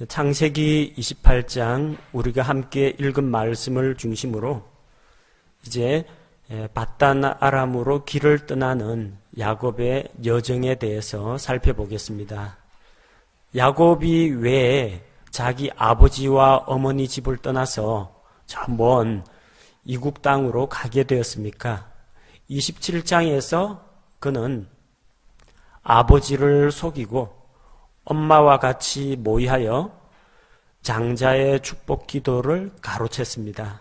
창세기 28장 우리가 함께 읽은 말씀을 중심으로 이제 밧단 아람으로 길을 떠나는 야곱의 여정에 대해서 살펴보겠습니다. 야곱이 왜 자기 아버지와 어머니 집을 떠나서 저 먼 이국 땅으로 가게 되었습니까? 27장에서 그는 아버지를 속이고 엄마와 같이 모의하여 장자의 축복 기도를 가로챘습니다.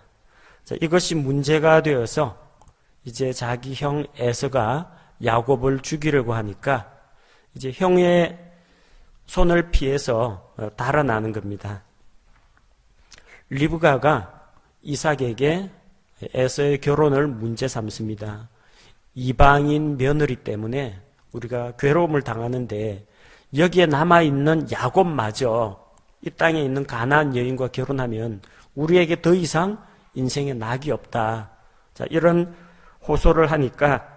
자, 이것이 문제가 되어서 이제 자기 형 에서가 야곱을 죽이려고 하니까 이제 형의 손을 피해서 달아나는 겁니다. 리브가가 이삭에게 에서의 결혼을 문제 삼습니다. 이방인 며느리 때문에 우리가 괴로움을 당하는데 여기에 남아있는 야곱마저 이 땅에 있는 가나안 여인과 결혼하면 우리에게 더 이상 인생에 낙이 없다. 자, 이런 호소를 하니까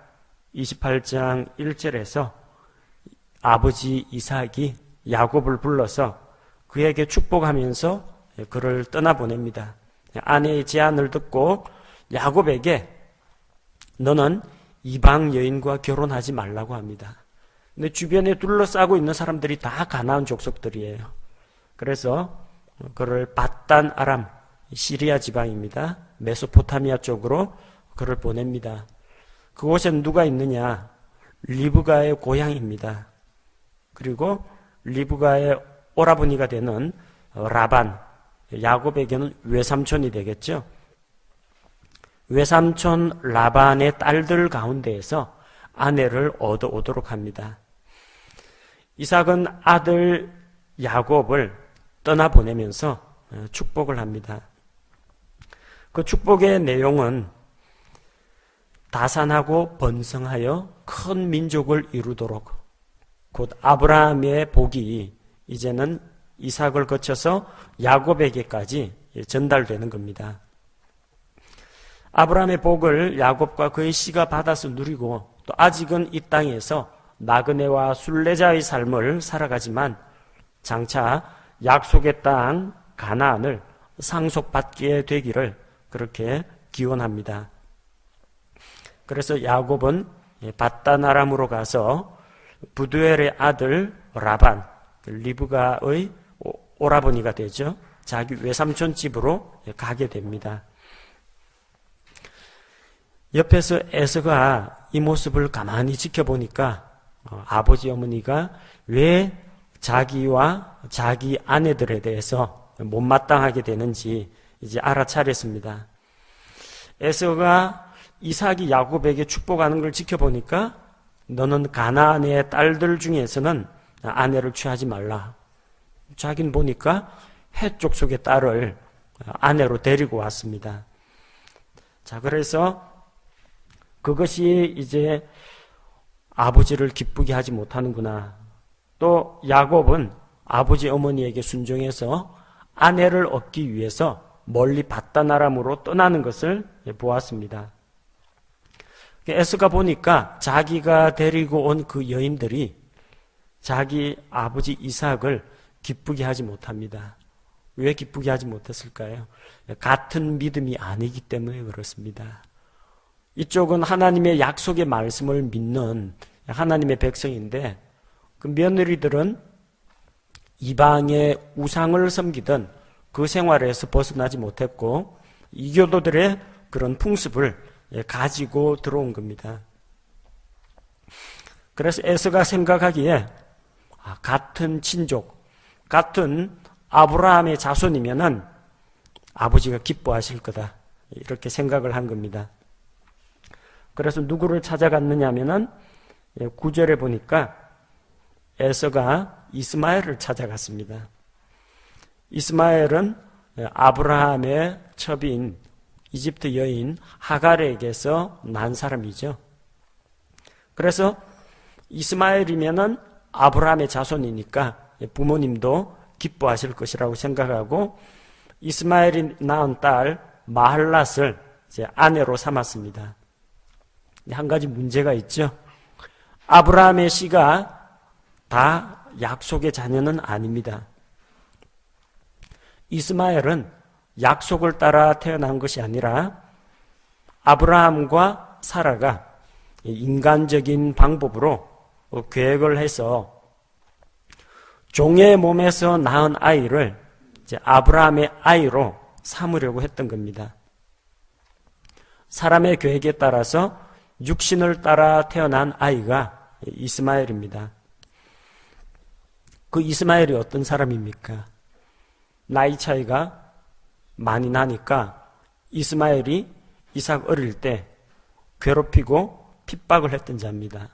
28장 1절에서 아버지 이삭이 야곱을 불러서 그에게 축복하면서 그를 떠나보냅니다. 아내의 제안을 듣고 야곱에게 너는 이방 여인과 결혼하지 말라고 합니다. 근데 주변에 둘러싸고 있는 사람들이 다 가나안 족속들이에요. 그래서 그를 밧단 아람, 시리아 지방입니다. 메소포타미아 쪽으로 그를 보냅니다. 그곳엔 누가 있느냐? 리브가의 고향입니다. 그리고 리브가의 오라버니가 되는 라반, 야곱에게는 외삼촌이 되겠죠. 외삼촌 라반의 딸들 가운데에서 아내를 얻어오도록 합니다. 이삭은 아들 야곱을 떠나보내면서 축복을 합니다. 그 축복의 내용은 다산하고 번성하여 큰 민족을 이루도록, 곧 아브라함의 복이 이제는 이삭을 거쳐서 야곱에게까지 전달되는 겁니다. 아브라함의 복을 야곱과 그의 씨가 받아서 누리고 또 아직은 이 땅에서 나그네와 순례자의 삶을 살아가지만 장차 약속의 땅 가나안을 상속받게 되기를 그렇게 기원합니다. 그래서 야곱은 밧단 아람으로 가서 부두엘의 아들 라반, 리브가의 오라버니가 되죠. 자기 외삼촌 집으로 가게 됩니다. 옆에서 에서가 이 모습을 가만히 지켜보니까 아버지 어머니가 왜 자기와 자기 아내들에 대해서 못마땅하게 되는지 이제 알아차렸습니다. 에서가 이삭이 야곱에게 축복하는 걸 지켜보니까 너는 가나안의 딸들 중에서는 아내를 취하지 말라. 자기는 보니까 해족 속의 딸을 아내로 데리고 왔습니다. 자, 그래서 그것이 이제 아버지를 기쁘게 하지 못하는구나. 또 야곱은 아버지 어머니에게 순종해서 아내를 얻기 위해서 멀리 밧단 아람으로 떠나는 것을 보았습니다. 에서가 보니까 자기가 데리고 온 그 여인들이 자기 아버지 이삭을 기쁘게 하지 못합니다. 왜 기쁘게 하지 못했을까요? 같은 믿음이 아니기 때문에 그렇습니다. 이쪽은 하나님의 약속의 말씀을 믿는 하나님의 백성인데 그 며느리들은 이방의 우상을 섬기던 그 생활에서 벗어나지 못했고 이교도들의 그런 풍습을 가지고 들어온 겁니다. 그래서 에서가 생각하기에 같은 친족, 같은 아브라함의 자손이면은 아버지가 기뻐하실 거다. 이렇게 생각을 한 겁니다. 그래서 누구를 찾아갔느냐 하면은 9절에 보니까 에서가 이스마엘을 찾아갔습니다. 이스마엘은 아브라함의 첩인 이집트 여인 하갈에게서 난 사람이죠. 그래서 이스마엘이면은 아브라함의 자손이니까 부모님도 기뻐하실 것이라고 생각하고 이스마엘이 낳은 딸 마할랏을 이제 아내로 삼았습니다. 한 가지 문제가 있죠. 아브라함의 씨가 다 약속의 자녀는 아닙니다. 이스마엘은 약속을 따라 태어난 것이 아니라 아브라함과 사라가 인간적인 방법으로 계획을 해서 종의 몸에서 낳은 아이를 이제 아브라함의 아이로 삼으려고 했던 겁니다. 사람의 계획에 따라서 육신을 따라 태어난 아이가 이스마엘입니다. 그 이스마엘이 어떤 사람입니까? 나이 차이가 많이 나니까 이스마엘이 이삭 어릴 때 괴롭히고 핍박을 했던 자입니다.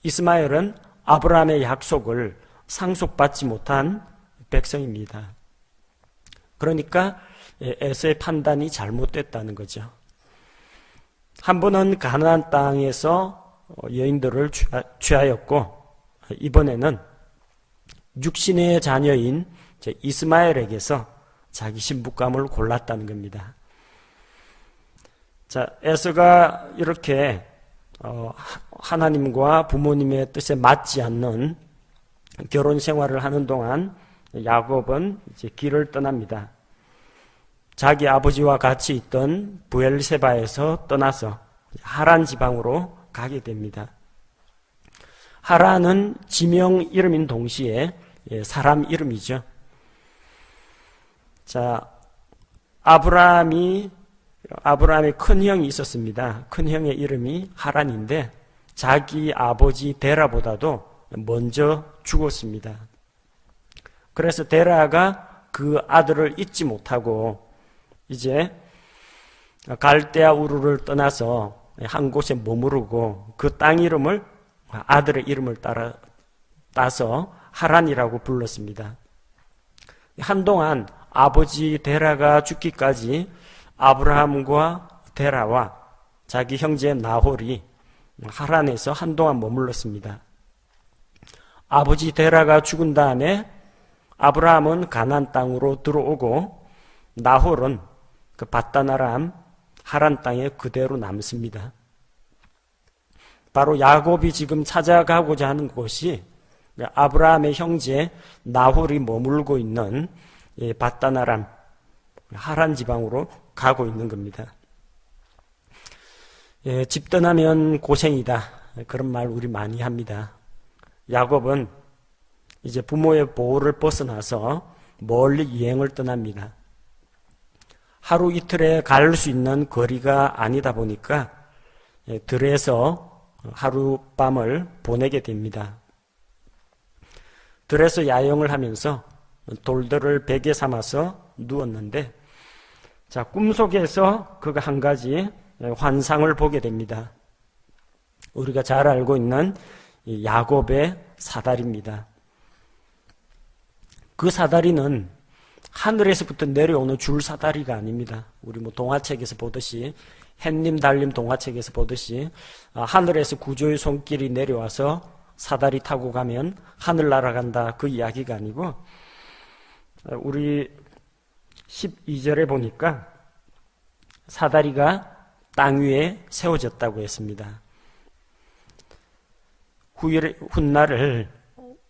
이스마엘은 아브라함의 약속을 상속받지 못한 백성입니다. 그러니까 에서의 판단이 잘못됐다는 거죠. 한 번은 가나안 땅에서 여인들을 취하였고 이번에는 육신의 자녀인 이스마엘에게서 자기 신부감을 골랐다는 겁니다. 자, 에서가 이렇게 하나님과 부모님의 뜻에 맞지 않는 결혼 생활을 하는 동안 야곱은 이제 길을 떠납니다. 자기 아버지와 같이 있던 브엘세바에서 떠나서 하란 지방으로 가게 됩니다. 하란은 지명 이름인 동시에 사람 이름이죠. 자, 아브라함의 큰 형이 있었습니다. 큰 형의 이름이 하란인데 자기 아버지 데라보다도 먼저 죽었습니다. 그래서 데라가 그 아들을 잊지 못하고 이제 갈대아 우르를 떠나서 한 곳에 머무르고 그 땅 이름을 아들의 이름을 따서 하란이라고 불렀습니다. 한동안 아버지 데라가 죽기까지 아브라함과 데라와 자기 형제 나홀이 하란에서 한동안 머물렀습니다. 아버지 데라가 죽은 다음에 아브라함은 가나안 땅으로 들어오고 나홀은 그 밧다나람 하란 땅에 그대로 남습니다. 바로 야곱이 지금 찾아가고자 하는 곳이 아브라함의 형제 나홀이 머물고 있는 밧다나람 하란 지방으로 가고 있는 겁니다. 집 떠나면 고생이다. 그런 말 우리 많이 합니다. 야곱은 이제 부모의 보호를 벗어나서 멀리 여행을 떠납니다. 하루 이틀에 갈 수 있는 거리가 아니다 보니까 들에서 하룻밤을 보내게 됩니다. 들에서 야영을 하면서 돌들을 베개 삼아서 누웠는데 자, 꿈속에서 그가 한 가지 환상을 보게 됩니다. 우리가 잘 알고 있는 야곱의 사다리입니다. 그 사다리는 하늘에서부터 내려오는 줄 사다리가 아닙니다. 우리 동화책에서 보듯이 햇님 달림 동화책에서 보듯이 하늘에서 구조의 손길이 내려와서 사다리 타고 가면 하늘 날아간다 그 이야기가 아니고 우리 12절에 보니까 사다리가 땅 위에 세워졌다고 했습니다. 훗날을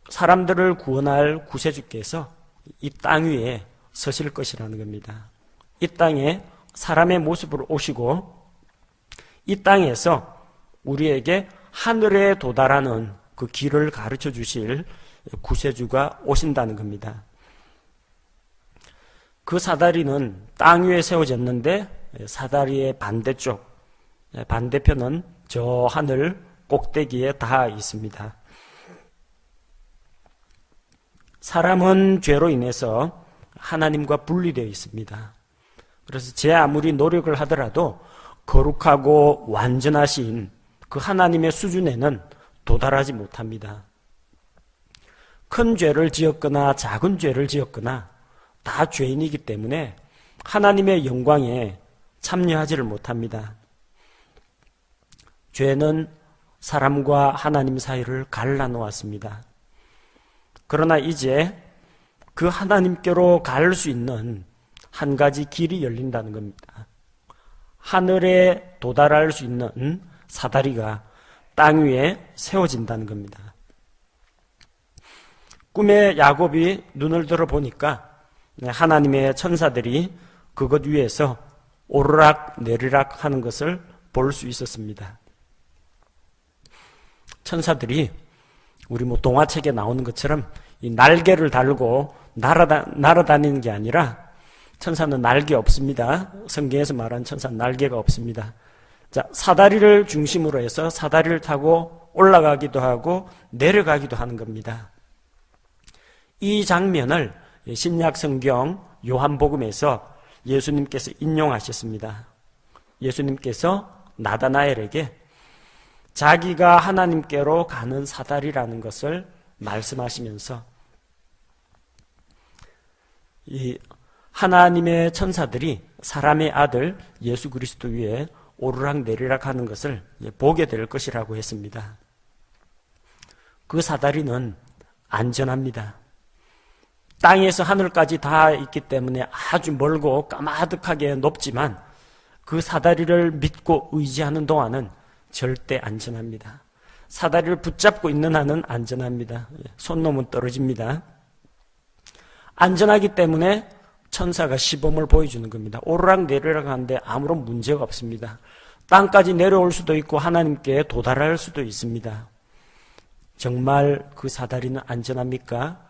사람들을 구원할 구세주께서 이 땅 위에 서실 것이라는 겁니다. 이 땅에 사람의 모습으로 오시고 이 땅에서 우리에게 하늘에 도달하는 그 길을 가르쳐 주실 구세주가 오신다는 겁니다. 그 사다리는 땅 위에 세워졌는데 사다리의 반대편은 저 하늘 꼭대기에 닿아 있습니다. 사람은 죄로 인해서 하나님과 분리되어 있습니다. 그래서 제 아무리 노력을 하더라도 거룩하고 완전하신 그 하나님의 수준에는 도달하지 못합니다. 큰 죄를 지었거나 작은 죄를 지었거나 다 죄인이기 때문에 하나님의 영광에 참여하지를 못합니다. 죄는 사람과 하나님 사이를 갈라놓았습니다. 그러나 이제 그 하나님께로 갈 수 있는 한 가지 길이 열린다는 겁니다. 하늘에 도달할 수 있는 사다리가 땅 위에 세워진다는 겁니다. 꿈에 야곱이 눈을 들어 보니까 하나님의 천사들이 그것 위에서 오르락 내리락 하는 것을 볼 수 있었습니다. 천사들이 우리 동화책에 나오는 것처럼 이 날개를 달고 날아다니는 게 아니라 천사는 날개 없습니다. 성경에서 말하는 천사는 날개가 없습니다. 자, 사다리를 중심으로 해서 사다리를 타고 올라가기도 하고 내려가기도 하는 겁니다. 이 장면을 신약 성경 요한복음에서 예수님께서 인용하셨습니다. 예수님께서 나다나엘에게 자기가 하나님께로 가는 사다리라는 것을 말씀하시면서 이 하나님의 천사들이 사람의 아들 예수 그리스도 위에 오르락 내리락 하는 것을 보게 될 것이라고 했습니다. 그 사다리는 안전합니다. 땅에서 하늘까지 다 있기 때문에 아주 멀고 까마득하게 높지만 그 사다리를 믿고 의지하는 동안은 절대 안전합니다. 사다리를 붙잡고 있는 한은 안전합니다. 손 놓으면 떨어집니다. 안전하기 때문에 천사가 시범을 보여주는 겁니다. 오르락 내리락 하는데 아무런 문제가 없습니다. 땅까지 내려올 수도 있고 하나님께 도달할 수도 있습니다. 정말 그 사다리는 안전합니까?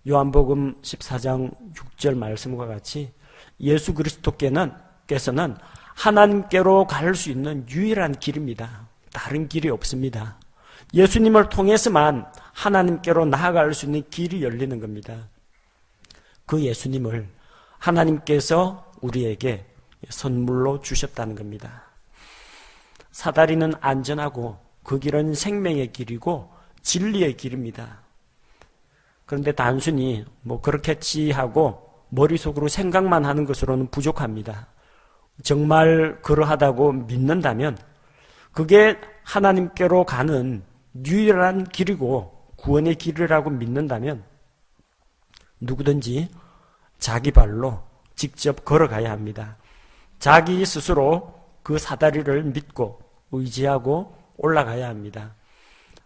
요한복음 14장 6절 말씀과 같이 예수 그리스도께서는 하나님께로 갈 수 있는 유일한 길입니다. 다른 길이 없습니다. 예수님을 통해서만 하나님께로 나아갈 수 있는 길이 열리는 겁니다. 그 예수님을 하나님께서 우리에게 선물로 주셨다는 겁니다. 사다리는 안전하고 그 길은 생명의 길이고 진리의 길입니다. 그런데 단순히 그렇겠지 하고 머릿속으로 생각만 하는 것으로는 부족합니다. 정말 그러하다고 믿는다면 그게 하나님께로 가는 유일한 길이고 구원의 길이라고 믿는다면 누구든지 자기 발로 직접 걸어가야 합니다. 자기 스스로 그 사다리를 믿고 의지하고 올라가야 합니다.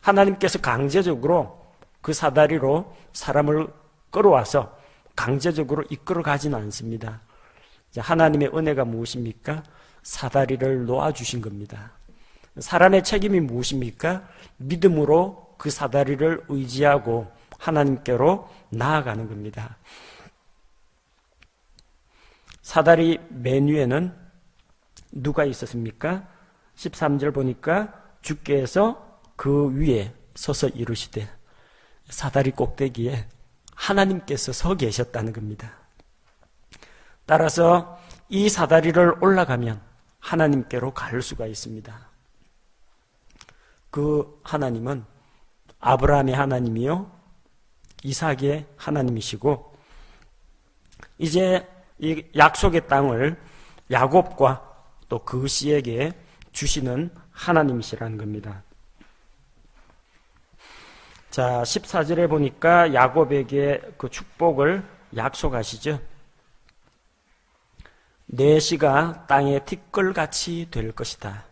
하나님께서 강제적으로 그 사다리로 사람을 끌어와서 강제적으로 이끌어 가지는 않습니다. 하나님의 은혜가 무엇입니까? 사다리를 놓아주신 겁니다. 사람의 책임이 무엇입니까? 믿음으로 그 사다리를 의지하고 하나님께로 나아가는 겁니다. 사다리 맨 위에는 누가 있었습니까? 13절 보니까 주께서 그 위에 서서 이르시되 사다리 꼭대기에 하나님께서 서 계셨다는 겁니다. 따라서 이 사다리를 올라가면 하나님께로 갈 수가 있습니다. 그 하나님은 아브라함의 하나님이요 이삭의 하나님이시고 이제 이 약속의 땅을 야곱과 또 그 씨에게 주시는 하나님이시라는 겁니다. 자, 14절에 보니까 야곱에게 그 축복을 약속하시죠. 내 씨가 땅의 티끌같이 될 것이다.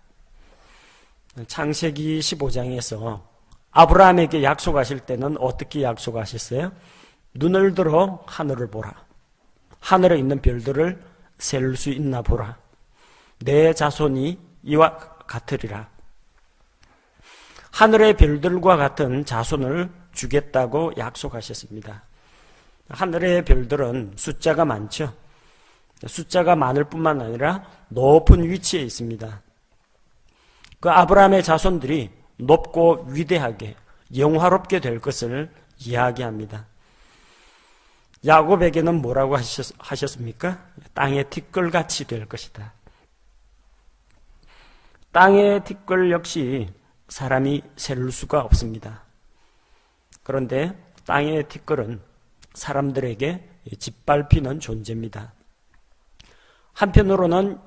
창세기 15장에서 아브라함에게 약속하실 때는 어떻게 약속하셨어요? 눈을 들어 하늘을 보라. 하늘에 있는 별들을 셀 수 있나 보라. 내 자손이 이와 같으리라. 하늘의 별들과 같은 자손을 주겠다고 약속하셨습니다. 하늘의 별들은 숫자가 많죠. 숫자가 많을 뿐만 아니라 높은 위치에 있습니다. 그 아브라함의 자손들이 높고 위대하게 영화롭게 될 것을 이야기합니다. 야곱에게는 뭐라고 하셨습니까? 땅의 티끌같이 될 것이다. 땅의 티끌 역시 사람이 셀 수가 없습니다. 그런데 땅의 티끌은 사람들에게 짓밟히는 존재입니다. 한편으로는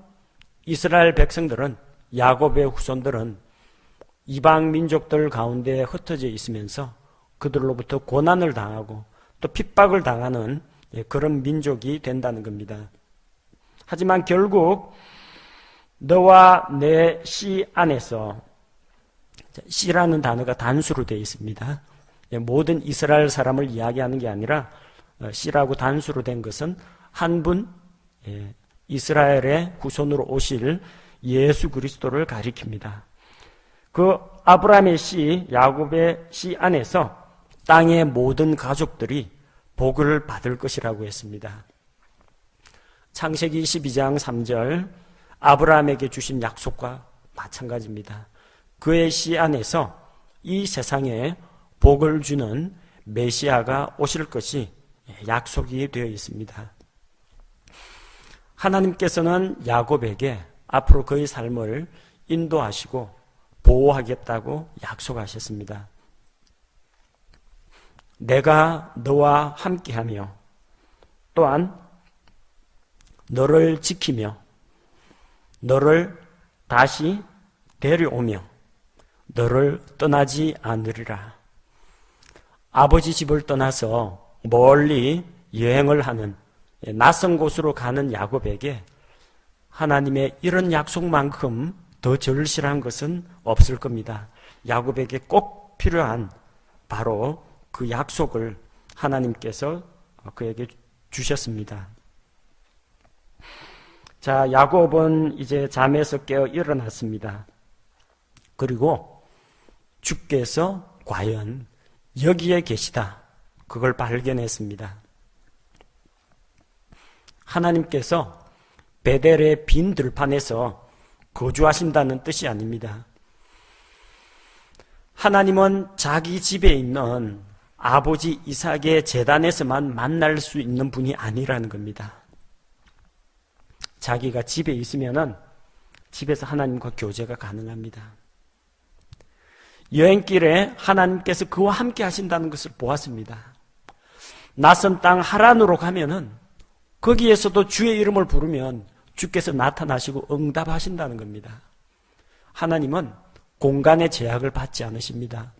이스라엘 백성들은 야곱의 후손들은 이방 민족들 가운데 흩어져 있으면서 그들로부터 고난을 당하고 또 핍박을 당하는 그런 민족이 된다는 겁니다. 하지만 결국 너와 내 씨 안에서 씨라는 단어가 단수로 되어 있습니다. 모든 이스라엘 사람을 이야기하는 게 아니라 씨라고 단수로 된 것은 한 분, 이스라엘의 후손으로 오실 예수 그리스도를 가리킵니다. 그 아브라함의 씨, 야곱의 씨 안에서 땅의 모든 가족들이 복을 받을 것이라고 했습니다. 창세기 22장 3절, 아브라함에게 주신 약속과 마찬가지입니다. 그의 씨 안에서 이 세상에 복을 주는 메시아가 오실 것이 약속이 되어 있습니다. 하나님께서는 야곱에게 앞으로 그의 삶을 인도하시고 보호하겠다고 약속하셨습니다. 내가 너와 함께하며 또한 너를 지키며 너를 다시 데려오며 너를 떠나지 않으리라. 아버지 집을 떠나서 멀리 여행을 하는 낯선 곳으로 가는 야곱에게 하나님의 이런 약속만큼 더 절실한 것은 없을 겁니다. 야곱에게 꼭 필요한 바로 그 약속을 하나님께서 그에게 주셨습니다. 자, 야곱은 이제 잠에서 깨어 일어났습니다. 그리고 주께서 과연 여기에 계시다, 그걸 발견했습니다. 하나님께서 베델의 빈 들판에서 거주하신다는 뜻이 아닙니다. 하나님은 자기 집에 있는 아버지 이삭의 제단에서만 만날 수 있는 분이 아니라는 겁니다. 자기가 집에 있으면은 집에서 하나님과 교제가 가능합니다. 여행길에 하나님께서 그와 함께 하신다는 것을 보았습니다. 낯선 땅 하란으로 가면은 거기에서도 주의 이름을 부르면 주께서 나타나시고 응답하신다는 겁니다. 하나님은 공간의 제약을 받지 않으십니다.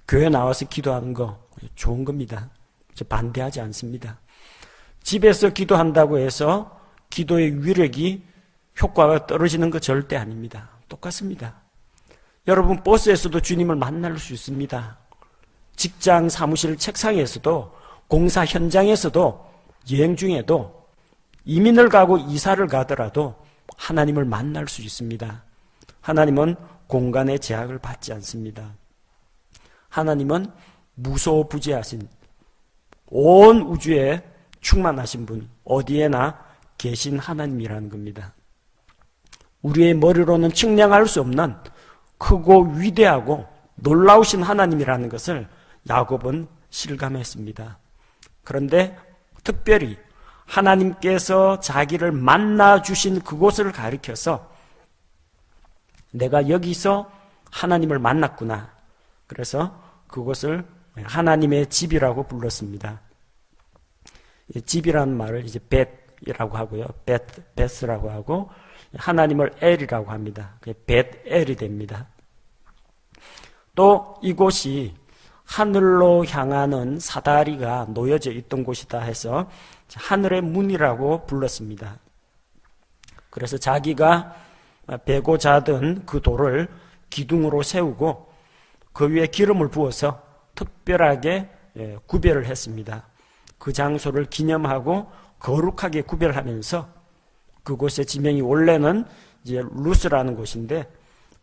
교회 나와서 기도하는 거 좋은 겁니다. 저 반대하지 않습니다. 집에서 기도한다고 해서 기도의 위력이 효과가 떨어지는 거 절대 아닙니다. 똑같습니다. 여러분 버스에서도 주님을 만날 수 있습니다. 직장 사무실 책상에서도 공사 현장에서도 여행 중에도 이민을 가고 이사를 가더라도 하나님을 만날 수 있습니다. 하나님은 공간의 제약을 받지 않습니다. 하나님은 무소부재하신 온 우주에 충만하신 분, 어디에나 계신 하나님이라는 겁니다. 우리의 머리로는 측량할 수 없는 크고 위대하고 놀라우신 하나님이라는 것을 야곱은 실감했습니다. 그런데 특별히 하나님께서 자기를 만나 주신 그곳을 가리켜서 내가 여기서 하나님을 만났구나. 그래서 그곳을 하나님의 집이라고 불렀습니다. 집이라는 말을 이제 벳이라고 하고요. 베스라고 하고 하나님을 엘이라고 합니다. 벳엘이 됩니다. 또 이곳이 하늘로 향하는 사다리가 놓여져 있던 곳이다 해서 하늘의 문이라고 불렀습니다. 그래서 자기가 베고 자던 그 돌을 기둥으로 세우고 그 위에 기름을 부어서 특별하게 구별을 했습니다. 그 장소를 기념하고 거룩하게 구별하면서 그곳의 지명이 원래는 이제 루스라는 곳인데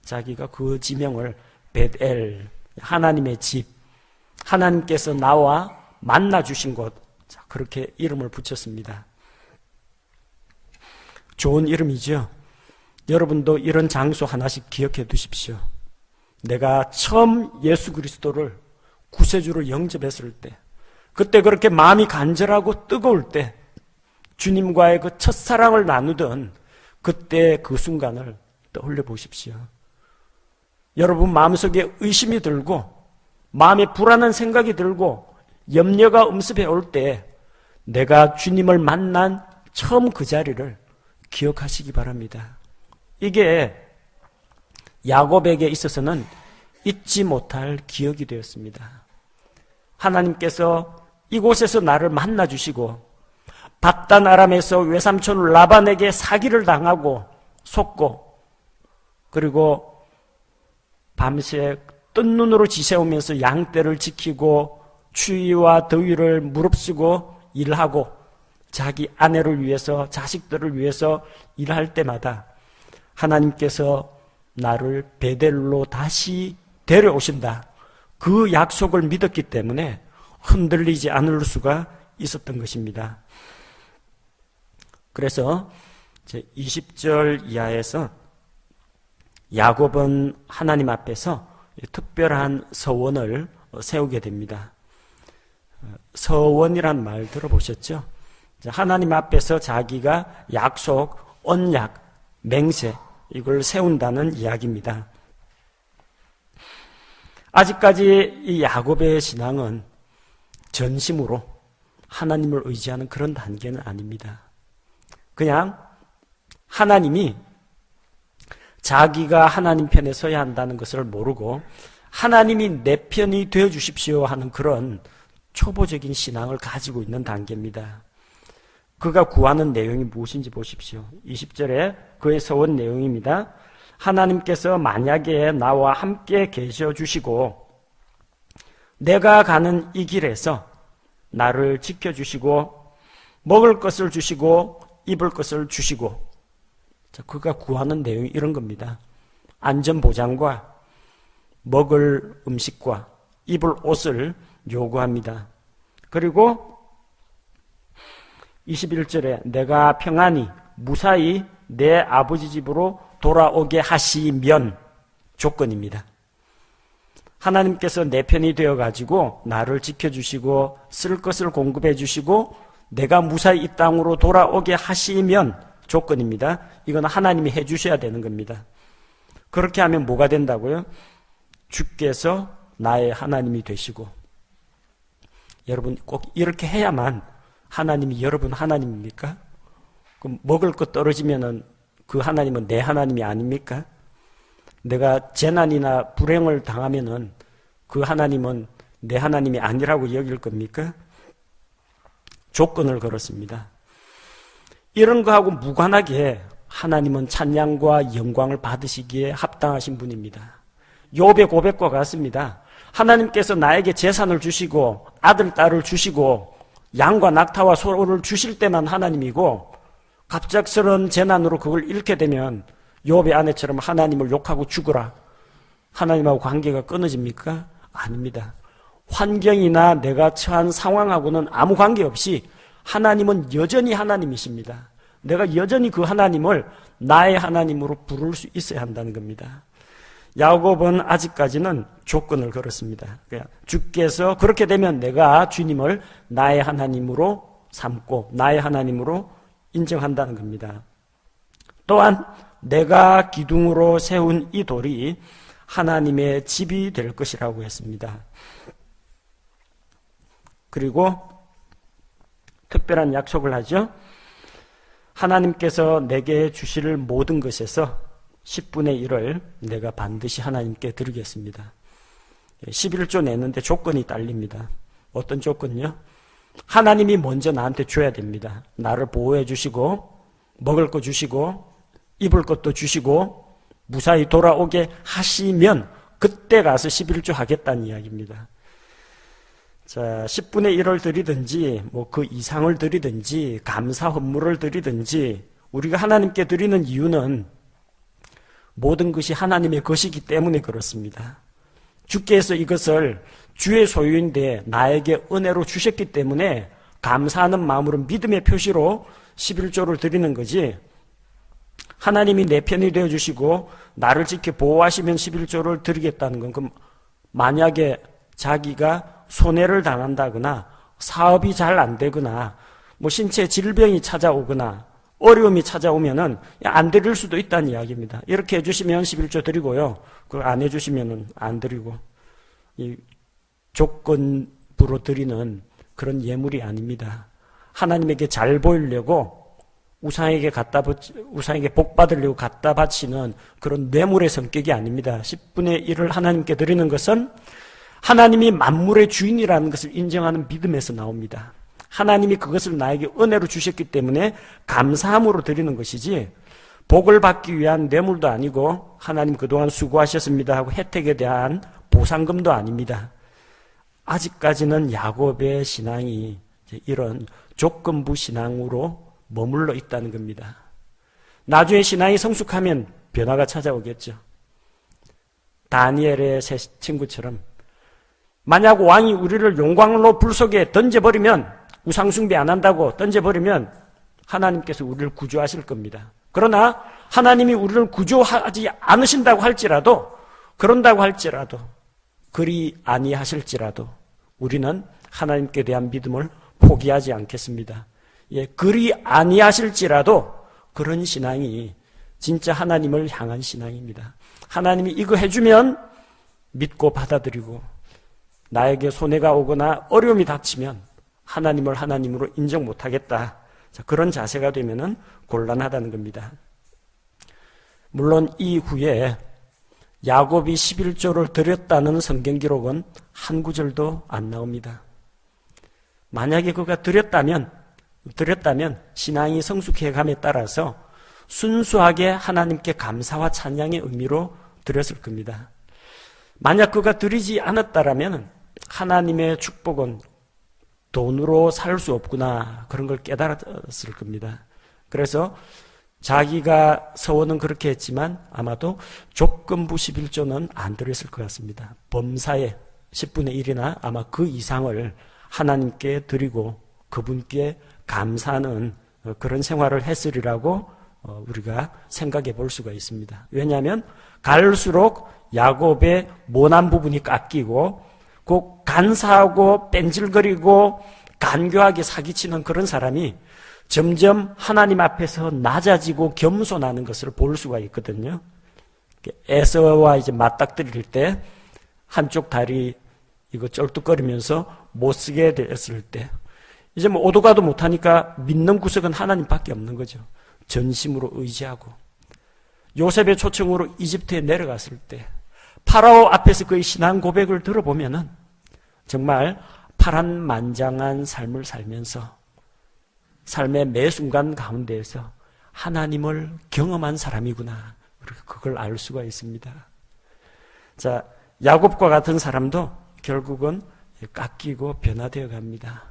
자기가 그 지명을 벳엘, 하나님의 집, 하나님께서 나와 만나 주신 곳, 그렇게 이름을 붙였습니다. 좋은 이름이죠. 여러분도 이런 장소 하나씩 기억해 두십시오. 내가 처음 예수 그리스도를 구세주로 영접했을 때, 그때 그렇게 마음이 간절하고 뜨거울 때 주님과의 그 첫사랑을 나누던 그때 그 순간을 떠올려 보십시오. 여러분 마음속에 의심이 들고 마음에 불안한 생각이 들고 염려가 음습해 올 때 내가 주님을 만난 처음 그 자리를 기억하시기 바랍니다. 이게 야곱에게 있어서는 잊지 못할 기억이 되었습니다. 하나님께서 이곳에서 나를 만나주시고 밧단 아람에서 외삼촌 라반에게 사기를 당하고 속고 그리고 밤새 뜬 눈으로 지새우면서 양떼를 지키고 추위와 더위를 무릅쓰고 일하고 자기 아내를 위해서, 자식들을 위해서 일할 때마다 하나님께서 나를 베델로 다시 데려오신다. 그 약속을 믿었기 때문에 흔들리지 않을 수가 있었던 것입니다. 그래서 20절 이하에서 야곱은 하나님 앞에서 특별한 서원을 세우게 됩니다. 서원이란 말 들어보셨죠? 하나님 앞에서 자기가 약속, 언약, 맹세 이걸 세운다는 이야기입니다. 아직까지 이 야곱의 신앙은 전심으로 하나님을 의지하는 그런 단계는 아닙니다. 그냥 하나님이 자기가 하나님 편에 서야 한다는 것을 모르고 하나님이 내 편이 되어 주십시오 하는 그런 초보적인 신앙을 가지고 있는 단계입니다. 그가 구하는 내용이 무엇인지 보십시오. 20절에 그의 서원 내용입니다. 하나님께서 만약에 나와 함께 계셔 주시고 내가 가는 이 길에서 나를 지켜주시고 먹을 것을 주시고 입을 것을 주시고, 그가 구하는 내용이 이런 겁니다. 안전보장과 먹을 음식과 입을 옷을 요구합니다. 그리고 21절에 내가 평안히 무사히 내 아버지 집으로 돌아오게 하시면 조건입니다. 하나님께서 내 편이 되어가지고 나를 지켜주시고 쓸 것을 공급해 주시고 내가 무사히 이 땅으로 돌아오게 하시면 조건입니다. 이건 하나님이 해주셔야 되는 겁니다. 그렇게 하면 뭐가 된다고요? 주께서 나의 하나님이 되시고, 여러분 꼭 이렇게 해야만 하나님이 여러분 하나님입니까? 그럼 먹을 것 떨어지면은 그 하나님은 내 하나님이 아닙니까? 내가 재난이나 불행을 당하면은 그 하나님은 내 하나님이 아니라고 여길 겁니까? 조건을 걸었습니다. 이런 거하고 무관하게 하나님은 찬양과 영광을 받으시기에 합당하신 분입니다. 욥의 고백과 같습니다. 하나님께서 나에게 재산을 주시고 아들, 딸을 주시고 양과 낙타와 소를 주실 때만 하나님이고 갑작스러운 재난으로 그걸 잃게 되면 욥의 아내처럼 하나님을 욕하고 죽으라. 하나님하고 관계가 끊어집니까? 아닙니다. 환경이나 내가 처한 상황하고는 아무 관계없이 하나님은 여전히 하나님이십니다. 내가 여전히 그 하나님을 나의 하나님으로 부를 수 있어야 한다는 겁니다. 야곱은 아직까지는 조건을 걸었습니다. 주께서 그렇게 되면 내가 주님을 나의 하나님으로 삼고 나의 하나님으로 인정한다는 겁니다. 또한 내가 기둥으로 세운 이 돌이 하나님의 집이 될 것이라고 했습니다. 그리고 특별한 약속을 하죠. 하나님께서 내게 주실 모든 것에서 10분의 1을 내가 반드시 하나님께 드리겠습니다. 11조 내는데 조건이 딸립니다. 어떤 조건이요? 하나님이 먼저 나한테 줘야 됩니다. 나를 보호해 주시고 먹을 거 주시고 입을 것도 주시고 무사히 돌아오게 하시면 그때 가서 11조 하겠다는 이야기입니다. 자, 10분의 1을 드리든지 그 이상을 드리든지 감사 헌물을 드리든지 우리가 하나님께 드리는 이유는 모든 것이 하나님의 것이기 때문에 그렇습니다. 주께서 이것을 주의 소유인데 나에게 은혜로 주셨기 때문에 감사하는 마음으로 믿음의 표시로 11조를 드리는 거지, 하나님이 내 편이 되어주시고 나를 지켜 보호하시면 11조를 드리겠다는 건, 그럼 만약에 자기가 손해를 당한다거나 사업이 잘 안 되거나 신체 질병이 찾아오거나 어려움이 찾아오면은 안 드릴 수도 있다는 이야기입니다. 이렇게 해주시면 11조 드리고요. 그걸 안 해주시면은 안 드리고, 이 조건부로 드리는 그런 예물이 아닙니다. 하나님에게 잘 보이려고 우상에게 복 받으려고 갖다 바치는 그런 뇌물의 성격이 아닙니다. 10분의 1을 하나님께 드리는 것은 하나님이 만물의 주인이라는 것을 인정하는 믿음에서 나옵니다. 하나님이 그것을 나에게 은혜로 주셨기 때문에 감사함으로 드리는 것이지 복을 받기 위한 뇌물도 아니고 하나님 그동안 수고하셨습니다 하고 혜택에 대한 보상금도 아닙니다. 아직까지는 야곱의 신앙이 이런 조건부 신앙으로 머물러 있다는 겁니다. 나중에 신앙이 성숙하면 변화가 찾아오겠죠. 다니엘의 세 친구처럼 만약 왕이 우리를 용광로 불 속에 던져버리면, 우상숭배 안 한다고 던져버리면 하나님께서 우리를 구조하실 겁니다. 그러나 하나님이 우리를 구조하지 않으신다고 할지라도, 그런다고 할지라도, 그리 아니하실지라도 우리는 하나님께 대한 믿음을 포기하지 않겠습니다. 예, 그리 아니하실지라도 그런 신앙이 진짜 하나님을 향한 신앙입니다. 하나님이 이거 해주면 믿고 받아들이고, 나에게 손해가 오거나 어려움이 닥치면 하나님을 하나님으로 인정 못하겠다. 자, 그런 자세가 되면은 곤란하다는 겁니다. 물론 이후에 야곱이 11조를 드렸다는 성경 기록은 한 구절도 안 나옵니다. 만약에 그가 드렸다면 신앙이 성숙해감에 따라서 순수하게 하나님께 감사와 찬양의 의미로 드렸을 겁니다. 만약 그가 드리지 않았다라면 하나님의 축복은 돈으로 살 수 없구나, 그런 걸 깨달았을 겁니다. 그래서 자기가 서원은 그렇게 했지만 아마도 조건부 11조는 안 드렸을 것 같습니다. 범사의 10분의 1이나 아마 그 이상을 하나님께 드리고 그분께 감사하는 그런 생활을 했으리라고 우리가 생각해 볼 수가 있습니다. 왜냐하면 갈수록 야곱의 모난 부분이 깎이고 꼭 간사하고 뺀질거리고 간교하게 사기치는 그런 사람이 점점 하나님 앞에서 낮아지고 겸손하는 것을 볼 수가 있거든요. 에서와 이제 맞닥뜨릴 때 한쪽 다리 이거 쩔뚝거리면서 못 쓰게 됐을 때, 이제 뭐 오도 가도 못하니까 믿는 구석은 하나님밖에 없는 거죠. 전심으로 의지하고, 요셉의 초청으로 이집트에 내려갔을 때 파라오 앞에서 그의 신앙 고백을 들어보면은 정말 파란만장한 삶을 살면서 삶의 매 순간 가운데에서 하나님을 경험한 사람이구나, 우리가 그걸 알 수가 있습니다. 자, 야곱과 같은 사람도 결국은 깎이고 변화되어 갑니다.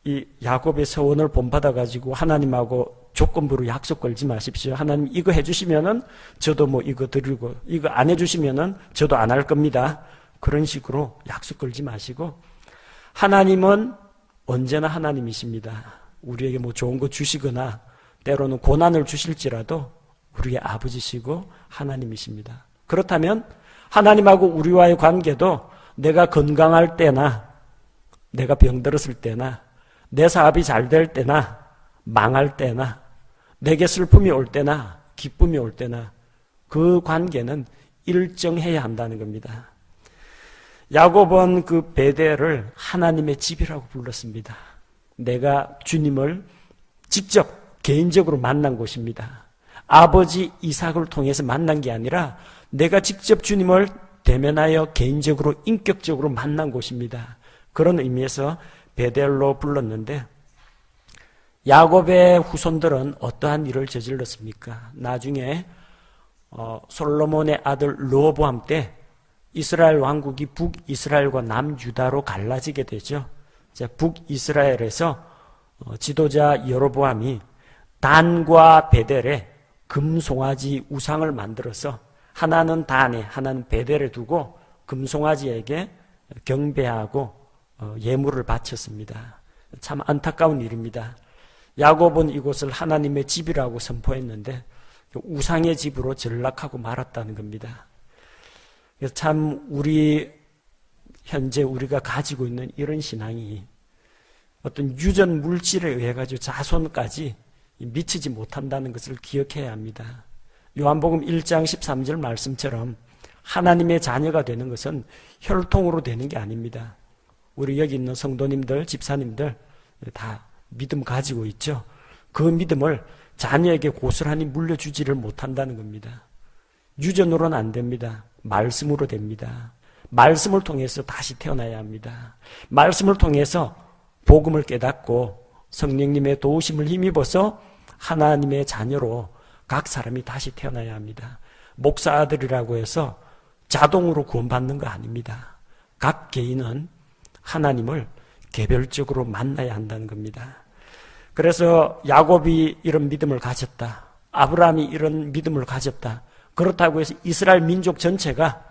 이 야곱의 서원을 본받아가지고 하나님하고 조건부로 약속 걸지 마십시오. 하나님 이거 해주시면은 저도 뭐 이거 드리고, 이거 안 해주시면은 저도 안 할 겁니다. 그런 식으로 약속 걸지 마시고, 하나님은 언제나 하나님이십니다. 우리에게 뭐 좋은 거 주시거나 때로는 고난을 주실지라도 우리의 아버지시고 하나님이십니다. 그렇다면 하나님하고 우리와의 관계도 내가 건강할 때나 내가 병들었을 때나 내 사업이 잘 될 때나 망할 때나 내게 슬픔이 올 때나 기쁨이 올 때나 그 관계는 일정해야 한다는 겁니다. 야곱은 그 베델을 하나님의 집이라고 불렀습니다. 내가 주님을 직접 개인적으로 만난 곳입니다. 아버지 이삭을 통해서 만난 게 아니라 내가 직접 주님을 대면하여 개인적으로 인격적으로 만난 곳입니다. 그런 의미에서 베델로 불렀는데, 야곱의 후손들은 어떠한 일을 저질렀습니까? 나중에 솔로몬의 아들 르호보암 때 이스라엘 왕국이 북이스라엘과 남유다로 갈라지게 되죠. 북이스라엘에서 지도자 여로보암이 단과 베델에 금송아지 우상을 만들어서 하나는 단에 하나는 베델에 두고 금송아지에게 경배하고 예물을 바쳤습니다. 참 안타까운 일입니다. 야곱은 이곳을 하나님의 집이라고 선포했는데 우상의 집으로 전락하고 말았다는 겁니다. 그래서 참 현재 우리가 가지고 있는 이런 신앙이 어떤 유전 물질에 의해 가지고 자손까지 미치지 못한다는 것을 기억해야 합니다. 요한복음 1장 13절 말씀처럼 하나님의 자녀가 되는 것은 혈통으로 되는 게 아닙니다. 우리 여기 있는 성도님들, 집사님들 다 믿음 가지고 있죠. 그 믿음을 자녀에게 고스란히 물려주지를 못한다는 겁니다. 유전으로는 안 됩니다. 말씀으로 됩니다. 말씀을 통해서 다시 태어나야 합니다. 말씀을 통해서 복음을 깨닫고 성령님의 도우심을 힘입어서 하나님의 자녀로 각 사람이 다시 태어나야 합니다. 목사 아들이라고 해서 자동으로 구원받는 거 아닙니다. 각 개인은 하나님을 개별적으로 만나야 한다는 겁니다. 그래서 야곱이 이런 믿음을 가졌다. 아브라함이 이런 믿음을 가졌다. 그렇다고 해서 이스라엘 민족 전체가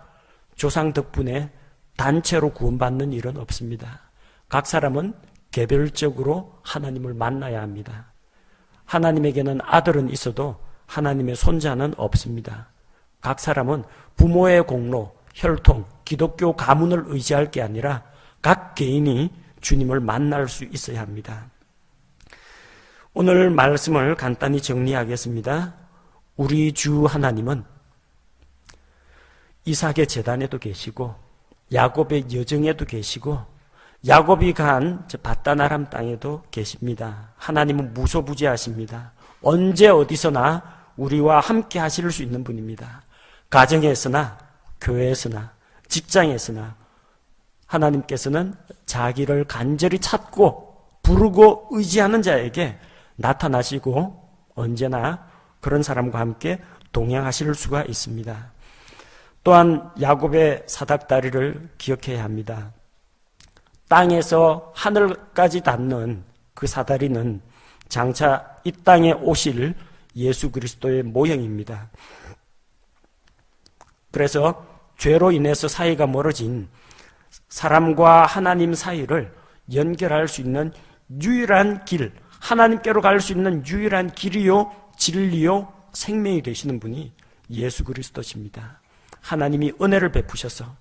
조상 덕분에 단체로 구원받는 일은 없습니다. 각 사람은 개별적으로 하나님을 만나야 합니다. 하나님에게는 아들은 있어도 하나님의 손자는 없습니다. 각 사람은 부모의 공로, 혈통, 기독교 가문을 의지할 게 아니라 각 개인이 주님을 만날 수 있어야 합니다. 오늘 말씀을 간단히 정리하겠습니다. 우리 주 하나님은 이삭의 제단에도 계시고 야곱의 여정에도 계시고 야곱이 간 밧단 아람 땅에도 계십니다. 하나님은 무소부재하십니다. 언제 어디서나 우리와 함께 하실 수 있는 분입니다. 가정에서나 교회에서나 직장에서나 하나님께서는 자기를 간절히 찾고 부르고 의지하는 자에게 나타나시고 언제나 그런 사람과 함께 동행하실 수가 있습니다. 또한 야곱의 사닥다리를 기억해야 합니다. 땅에서 하늘까지 닿는 그 사다리는 장차 이 땅에 오실 예수 그리스도의 모형입니다. 그래서 죄로 인해서 사이가 멀어진 사람과 하나님 사이를 연결할 수 있는 유일한 길, 하나님께로 갈 수 있는 유일한 길이요, 진리요, 생명이 되시는 분이 예수 그리스도십니다. 하나님이 은혜를 베푸셔서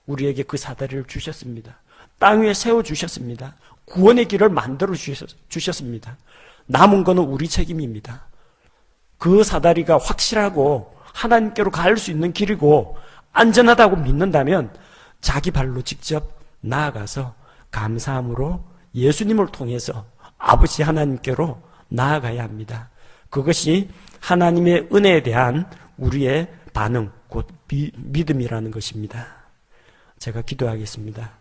우리에게 그 사다리를 주셨습니다. 땅 위에 세워주셨습니다. 구원의 길을 만들어 주셨습니다. 남은 거는 우리 책임입니다. 그 사다리가 확실하고 하나님께로 갈 수 있는 길이고 안전하다고 믿는다면 자기 발로 직접 나아가서 감사함으로 예수님을 통해서 아버지 하나님께로 나아가야 합니다. 그것이 하나님의 은혜에 대한 우리의 반응, 곧 믿음이라는 것입니다. 제가 기도하겠습니다.